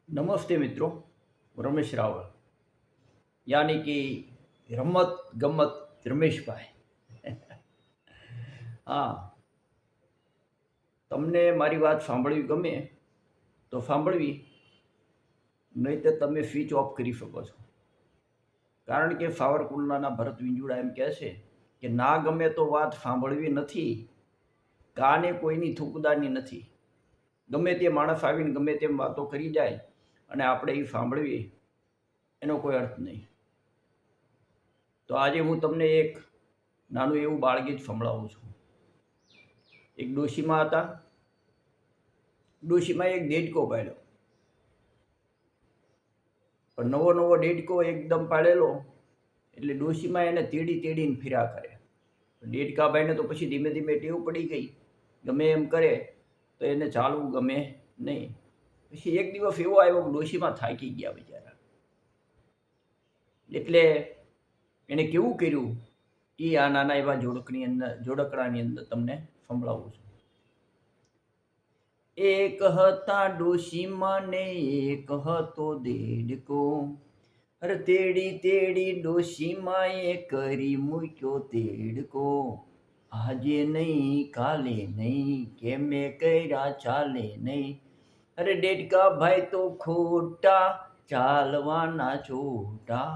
नमस्ते मित्रों। रमेश रावल यानी कि रमत गमत रमेश भाई। हाँ, તમને મારી વાત સાંભળવી ગમે તો સાંભળવી, નહીં તો તમે સ્વિચ ઓફ કરી શકો છો. કારણ કે સાવરકુંડલાના ભરત વિંજુડા એમ કહે છે કે ના ગમે તો વાત સાંભળવી નથી, કાને કોઈની થૂકદારની નથી. ગમે તે માણસ આવીને ગમે તેમ વાતો કરી જાય અને આપણે એ સાંભળવી એનો કોઈ અર્થ નહીં. તો આજે હું તમને એક નાનું એવું બાળગીત સંભળાવું છું. એક ડોશીમાં હતા. ડોશીમાં એક દેડકો પાડ્યો, પણ નવો નવો દેડકો એકદમ પાડેલો એટલે ડોશીમાં એને તેડી તેડીને ફર્યા કરે. દેડકાભાઈને તો પછી ધીમે ધીમે ટેવ પડી ગઈ, ગમે એમ કરે તો એને ચાલવું ગમે નહીં. પછી એક દિવસ એવો આવ્યો કે ડોશીમાં થાકી ગયા બિચારા. એટલે એને કેવું કર્યું એ આ નાના એવા જોડકણાની અંદર તમને સંભળાવું છું. એક હતા ડોશીમાં ને એક હતો દેડકો, અરે તેડી તેડી ડોશીમાં એ કરી મૂક્યો તેડકો. આજે નહીં કાલે નહીં કેમે કર્યા ચાલે નહીં, અરે દેડકા ભાઈ તો ખોટા ચાલવાના છોટા.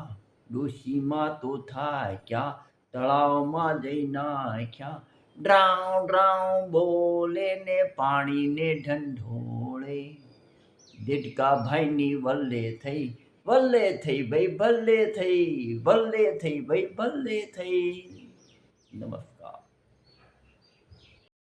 ડોશીમાં તો થાય ક્યાં તળાવમાં જઈ નાખ્યા. ડ્રાઉ ડ્રાઉ બોલે ને પાણીને ઢંઢોળે. દેડકા ભાઈની વલ્લે થઈ ભાઈ ભલે થઈ, ભલે થઈ ભાઈ ભલે થઈ. નમસ્તે.